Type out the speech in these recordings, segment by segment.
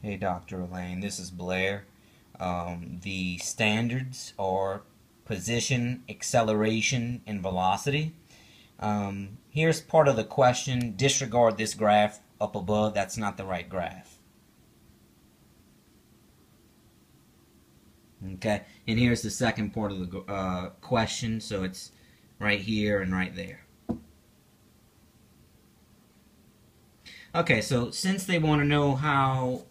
Hey Dr. Elaine, this is Blair. The standards are position, acceleration, and velocity. Here's part of the question. Disregard this graph up above. That's not the right graph. Okay, and here's the second part of the question. So it's right here and right there. Okay, so since they want to know how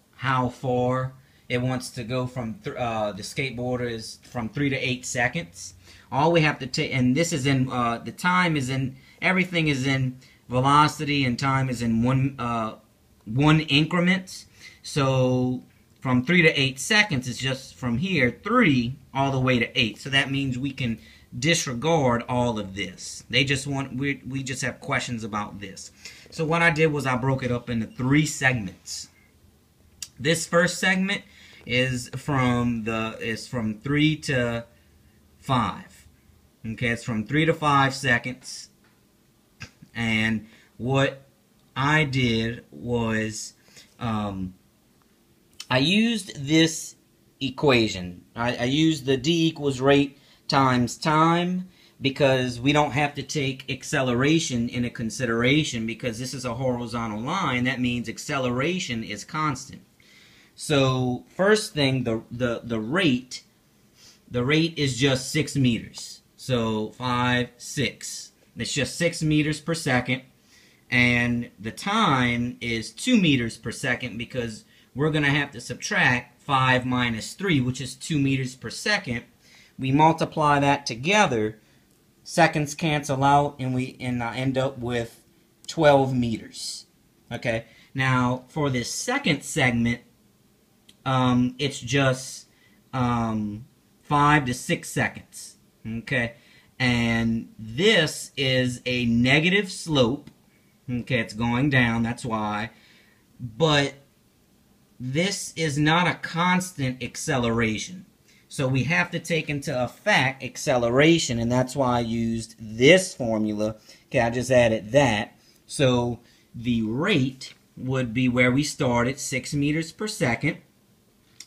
far it wants to go from the skateboarder is from 3 to 8 seconds. All we have to take, and this is in the time is in, everything is in velocity, and time is in one increments. So from 3 to 8 seconds is just from here 3 all the way to 8. So that means we can disregard all of this. They just want, we just have questions about this. So what I did was I broke it up into 3 segments. This first segment is from 3 to 5. Okay, it's from 3 to 5 seconds. And what I did was I used this equation. I used the D equals rate times time, because we don't have to take acceleration into consideration, because this is a horizontal line. That means acceleration is constant. So first thing, the rate is just 6 meters. So 5, 6. It's just 6 meters per second. And the time is 2 meters per second, because we're going to have to subtract 5 minus 3, which is 2 meters per second. We multiply that together, seconds cancel out, and we end up with 12 meters. Okay. Now for this second segment, it's just 5 to 6 seconds. Okay, and this is a negative slope. Okay, it's going down, that's why. But this is not a constant acceleration. So we have to take into effect acceleration, and that's why I used this formula. Okay, I just added that. So the rate would be where we started, 6 meters per second.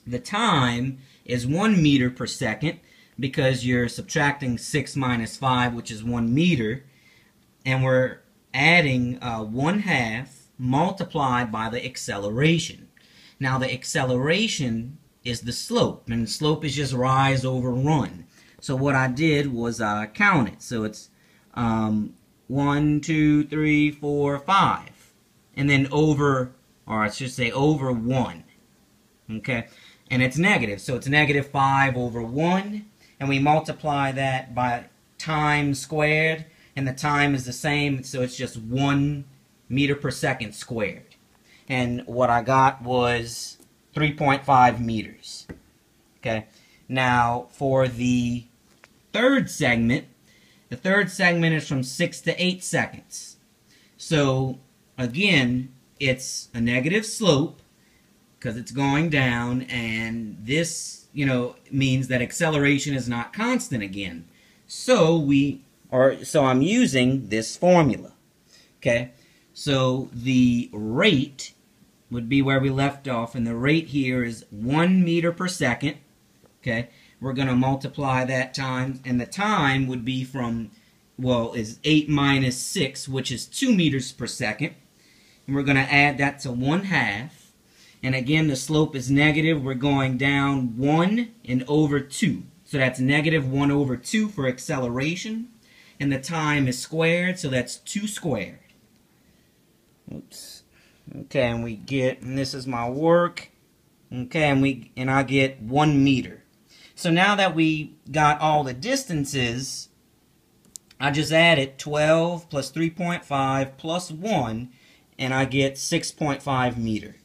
The time is 1 meter per second, because you're subtracting 6 minus 5, which is 1 meter. And we're adding 1/2 multiplied by the acceleration. Now the acceleration is the slope, and the slope is just rise over run. So what I did was I counted. So it's 1, 2, 3, 4, 5, and then over, or I should say over 1. Okay, and it's negative, so it's negative 5 over 1, and we multiply that by time squared, and the time is the same, so it's just 1 meter per second squared. And what I got was 3.5 meters. Okay, now for the third segment is from 6 to 8 seconds. So again, it's a negative slope, because it's going down, and this, means that acceleration is not constant again. So I'm using this formula. Okay, so the rate would be where we left off, and the rate here is 1 meter per second. Okay, we're going to multiply that time, and the time would be is 8 minus 6, which is 2 meters per second. And we're going to add that to 1/2. And again, the slope is negative. We're going down 1 and over 2. So that's negative 1 over 2 for acceleration. And the time is squared, so that's 2 squared. Oops. Okay, and this is my work. Okay, and I get 1 meter. So now that we got all the distances, I just added 12 plus 3.5 plus 1, and I get 6.5 meters.